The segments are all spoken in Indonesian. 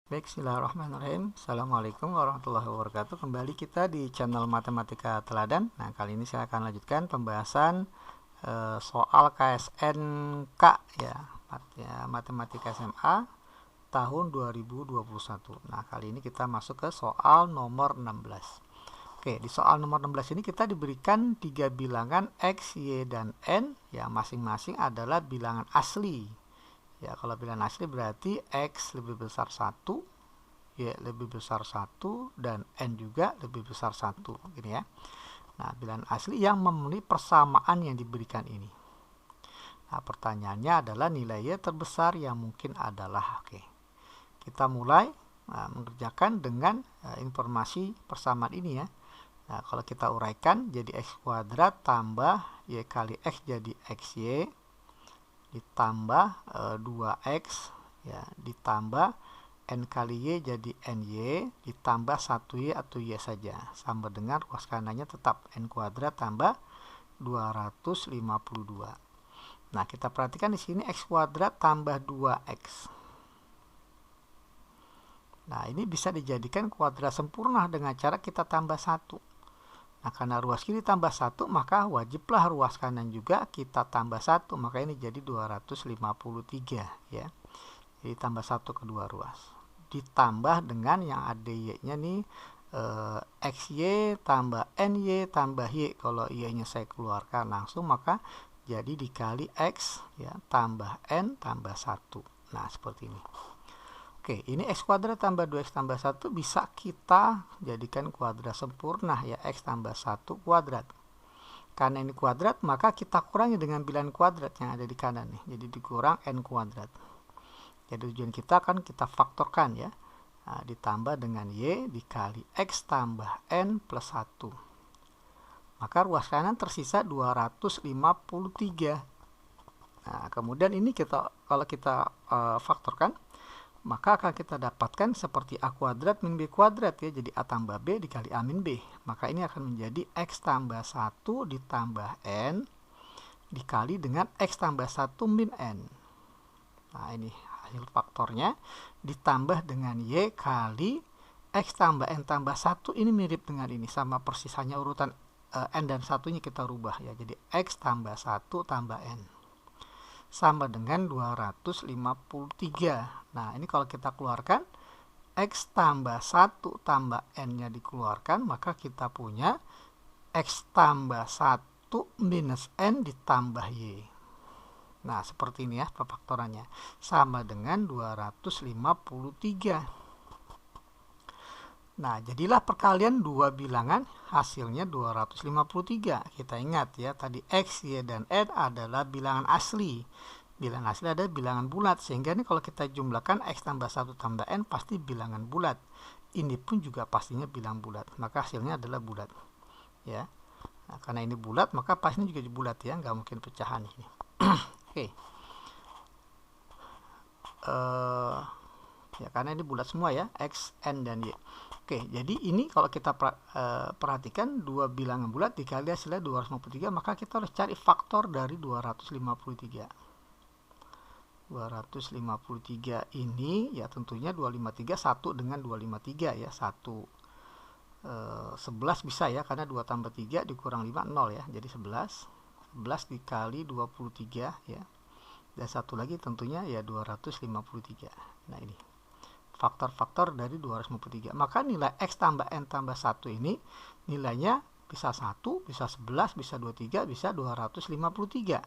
Baik, bismillahirrahmanirrahim. Assalamualaikum warahmatullahi wabarakatuh. Kembali kita di channel Matematika Teladan. Nah, kali ini saya akan lanjutkan pembahasan soal KSNK ya, Matematika SMA tahun 2021. Nah, kali ini kita masuk ke soal nomor 16. Oke, di soal nomor 16 ini kita diberikan 3 bilangan X, Y, dan N ya, masing-masing adalah bilangan asli. Ya, kalau bilangan asli berarti X lebih besar 1, Y lebih besar 1, dan N juga lebih besar 1. Gini ya. Nah, bilangan asli yang memenuhi persamaan yang diberikan ini. Nah, pertanyaannya adalah nilai Y terbesar yang mungkin adalah. Oke, kita mulai mengerjakan dengan informasi persamaan ini ya. Nah, kalau kita uraikan jadi X kuadrat tambah Y kali X jadi XY ditambah 2x ya, ditambah n kali y jadi ny ditambah 1y atau y saja, sama dengan ruas kanannya tetap n kuadrat tambah 252. Nah, kita perhatikan di sini x kuadrat tambah 2x. Nah, ini bisa dijadikan kuadrat sempurna dengan cara kita tambah 1. Nah, karena ruas kiri tambah 1, maka wajiblah ruas kanan juga kita tambah 1. Maka ini jadi 253 ya. Jadi tambah 1 kedua ruas. Ditambah dengan yang ada y-nya nih, xy tambah ny tambah y. Kalau y-nya saya keluarkan langsung, maka jadi dikali x ya, tambah n tambah 1. Nah, seperti ini. Oke, ini x kuadrat tambah 2x tambah 1 bisa kita jadikan kuadrat sempurna ya, x tambah 1 kuadrat. Karena ini kuadrat, maka kita kurangi dengan bilangan kuadrat yang ada di kanan nih. Jadi dikurang n kuadrat. Jadi tujuan kita kan kita faktorkan ya. Nah, ditambah dengan y dikali x tambah n plus 1. Maka ruas kanan tersisa 253. Nah, kemudian ini kalau kita faktorkan, maka akan kita dapatkan seperti a kuadrat min b kuadrat ya. Jadi a tambah b dikali a min b. Maka ini akan menjadi x tambah 1 ditambah n dikali dengan x tambah 1 min n. Nah, ini hasil faktornya ditambah dengan y kali x tambah n tambah 1. Ini mirip dengan ini, sama persis, hanya urutan n dan satunya kita rubah ya. Jadi x tambah 1 tambah n sama dengan 253. Nah, ini kalau kita keluarkan x tambah 1 tambah n-nya dikeluarkan, maka kita punya x tambah 1 minus n ditambah y. Nah, seperti ini ya pefaktorannya. Sama dengan 253. Nah, jadilah perkalian dua bilangan, hasilnya 253. Kita ingat ya, tadi x, y, dan n adalah bilangan asli. Bilangan asli adalah bilangan bulat, sehingga ini kalau kita jumlahkan x tambah 1 tambah n pasti bilangan bulat. Ini pun juga pastinya bilangan bulat, maka hasilnya adalah bulat. Ya. Nah, karena ini bulat, maka pastinya juga bulat ya, nggak mungkin pecahan ini. Oke. Ya, karena ini bulat semua ya, x, n, dan y. Oke, jadi ini kalau kita perhatikan dua bilangan bulat dikali hasilnya 253, maka kita harus cari faktor dari 253. 253 ini ya tentunya 253 1 dengan 253 ya, 11 bisa ya, karena 2 tambah 3 dikurang 5 0 ya, jadi 11 dikali 23 ya, dan satu lagi tentunya ya 253. Nah, ini faktor-faktor dari 253. Maka nilai x tambah n tambah 1 ini nilainya bisa 1, bisa 11, bisa 23, bisa 253.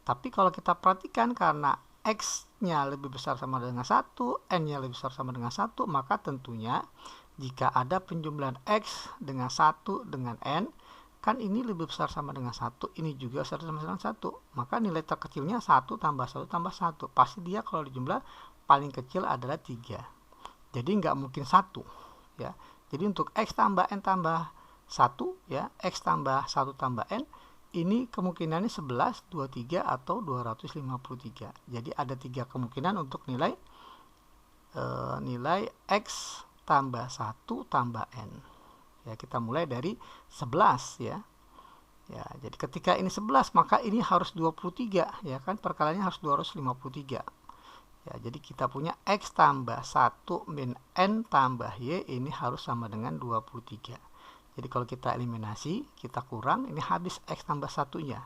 Tapi kalau kita perhatikan karena x-nya lebih besar sama dengan 1, n-nya lebih besar sama dengan 1, maka tentunya jika ada penjumlahan x dengan 1 dengan n, kan ini lebih besar sama dengan 1, ini juga besar sama dengan 1. Maka nilai terkecilnya 1 tambah 1 tambah 1. Pasti dia kalau dijumlah paling kecil adalah 3. Jadi nggak mungkin 1 ya. Jadi untuk x tambah n tambah 1 ya, x tambah 1 tambah n, ini kemungkinannya 11, 23 atau 253. Jadi ada 3 kemungkinan untuk nilai x tambah 1 tambah n. Ya, kita mulai dari 11 ya. Ya, jadi ketika ini 11, maka ini harus 23 ya kan, perkaliannya harus 253. Ya, jadi kita punya X tambah 1 min N tambah Y ini harus sama dengan 23. Jadi kalau kita eliminasi, kita kurang, ini habis X tambah 1-nya.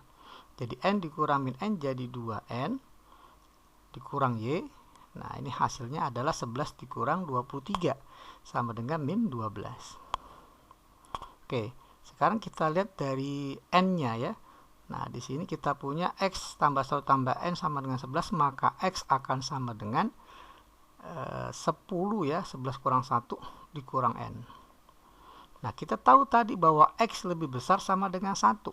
Jadi N dikurang min N jadi 2N dikurang Y. Nah, ini hasilnya adalah 11 dikurang 23 sama dengan min 12. Oke, sekarang kita lihat dari N-nya ya. Nah, di sini kita punya X tambah 1 tambah N sama dengan 11, maka X akan sama dengan 10 ya, 11 kurang 1 dikurang N. Nah, kita tahu tadi bahwa X lebih besar sama dengan 1.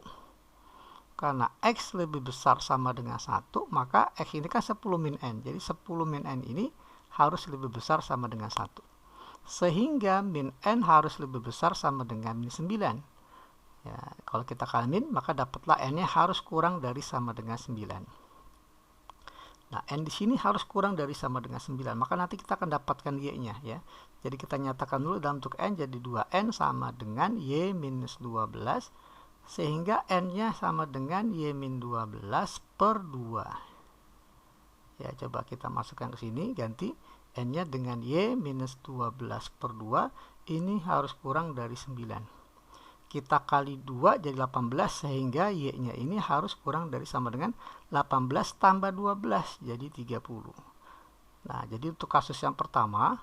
Karena X lebih besar sama dengan 1, maka X ini kan 10 min N. Jadi 10 min N ini harus lebih besar sama dengan 1. Sehingga min N harus lebih besar sama dengan min 9. Ya, kalau kita kalimin, maka dapatlah N-nya harus kurang dari sama dengan 9. Nah, N di sini harus kurang dari sama dengan 9. Maka nanti kita akan dapatkan Y-nya ya. Jadi kita nyatakan dulu dalam bentuk N jadi 2N sama dengan Y minus 12. Sehingga N-nya sama dengan Y min 12 per 2. Ya, coba kita masukkan ke sini, ganti N-nya dengan Y minus 12 per 2. Ini harus kurang dari 9. Kita kali 2 jadi 18, sehingga Y-nya ini harus kurang dari sama dengan 18 tambah 12 jadi 30. Nah, jadi untuk kasus yang pertama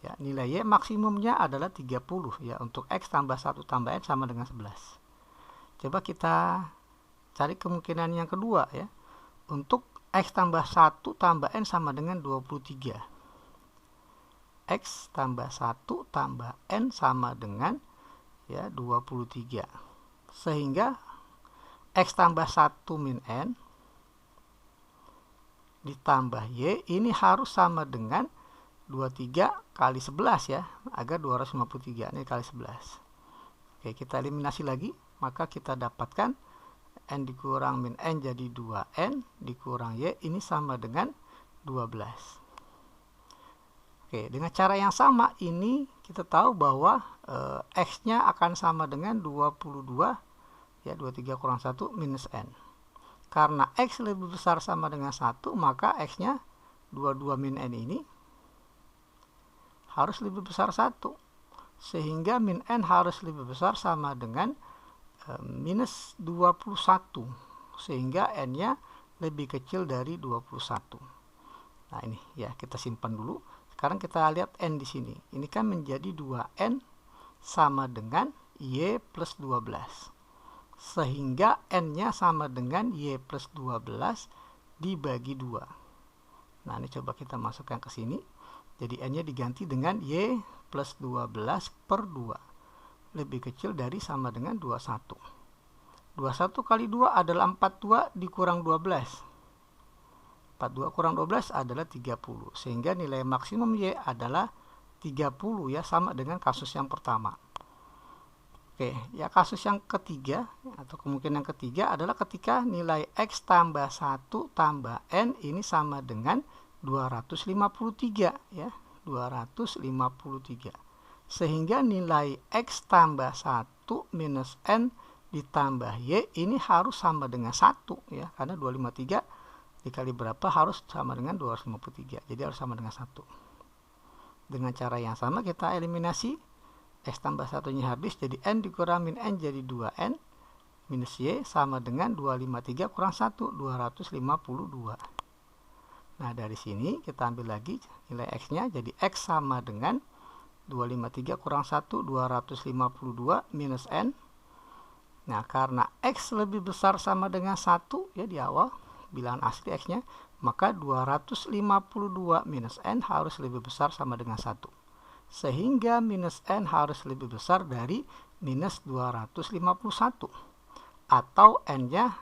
ya, nilai Y maksimumnya adalah 30 ya, untuk X tambah 1 tambah N sama dengan 11. Coba kita cari kemungkinan yang kedua ya. Untuk X tambah 1 tambah N sama dengan 23. X tambah 1 tambah N sama dengan ya 23. Sehingga X tambah 1 min N ditambah Y ini harus sama dengan 23 kali 11 ya, agar 253 ini kali 11. Oke, kita eliminasi lagi, maka kita dapatkan N dikurang min N jadi 2N dikurang Y ini sama dengan 12. Oke, dengan cara yang sama ini kita tahu bahwa X-nya akan sama dengan 22 ya, 23 kurang 1 minus N. Karena X lebih besar sama dengan 1, maka X-nya 22 min N ini harus lebih besar 1. Sehingga min N harus lebih besar sama dengan minus 21. Sehingga N-nya lebih kecil dari 21. Nah, ini ya, kita simpan dulu. Sekarang kita lihat N di sini. Ini kan menjadi 2N sama dengan Y plus 12. Sehingga N-nya sama dengan Y plus 12 dibagi 2. Nah, ini coba kita masukkan ke sini. Jadi N-nya diganti dengan Y plus 12 per 2. Lebih kecil dari sama dengan 21. 21 kali 2 adalah 42 dikurang 12. 42 kurang 12 adalah 30. Sehingga nilai maksimum Y adalah 30 ya, sama dengan kasus yang pertama. Oke, ya kasus yang ketiga atau kemungkinan ketiga adalah ketika nilai X tambah 1 tambah N ini sama dengan 253 ya, 253. Sehingga nilai X tambah 1 minus N ditambah Y ini harus sama dengan 1 ya, karena 253 dikali berapa harus sama dengan 253. Jadi harus sama dengan 1. Dengan cara yang sama kita eliminasi. X tambah 1-nya habis, jadi N dikurang min N jadi 2N minus Y sama dengan 253 kurang 1, 252. Nah, dari sini kita ambil lagi nilai X-nya, jadi X sama dengan 253 kurang 1, 252 minus N. Nah, karena X lebih besar sama dengan 1 ya di awal, bilangan asli X-nya, maka 252 minus N harus lebih besar sama dengan 1. Sehingga minus N harus lebih besar dari minus 251. Atau N-nya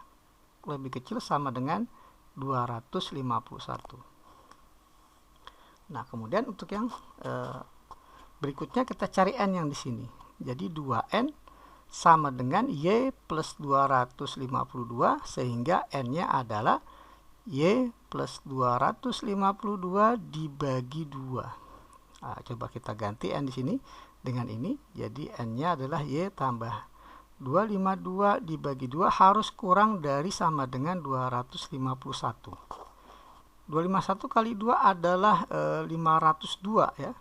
lebih kecil sama dengan 251. Nah, kemudian untuk yang berikutnya kita cari N yang di sini. Jadi 2N sama dengan Y plus 252, sehingga N-nya adalah Y plus 252 dibagi 2. Nah, coba kita ganti N di sini dengan ini. Jadi N-nya adalah Y tambah 252 dibagi 2 harus kurang dari sama dengan 251. 251 kali 2 adalah 502 ya.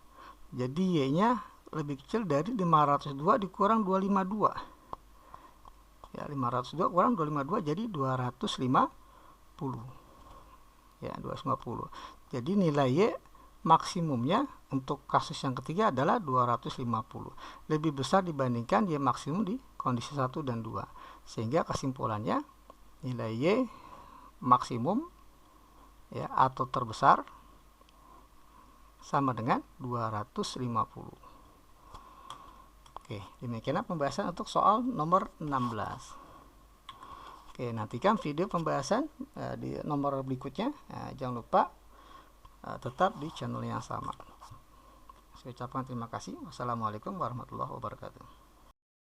Jadi Y-nya lebih kecil dari 502 dikurang 252. Ya, 502 kurang 252 jadi 250. Ya, 250. Jadi nilai Y maksimumnya untuk kasus yang ketiga adalah 250. Lebih besar dibandingkan Y maksimum di kondisi 1 dan 2. Sehingga kesimpulannya nilai Y maksimum ya atau terbesar sama dengan 250. Oke, demikianlah pembahasan untuk soal nomor 16. Oke, nantikan video pembahasan di nomor berikutnya. Jangan lupa tetap di channel yang sama. Saya ucapkan terima kasih. Wassalamualaikum warahmatullahi wabarakatuh.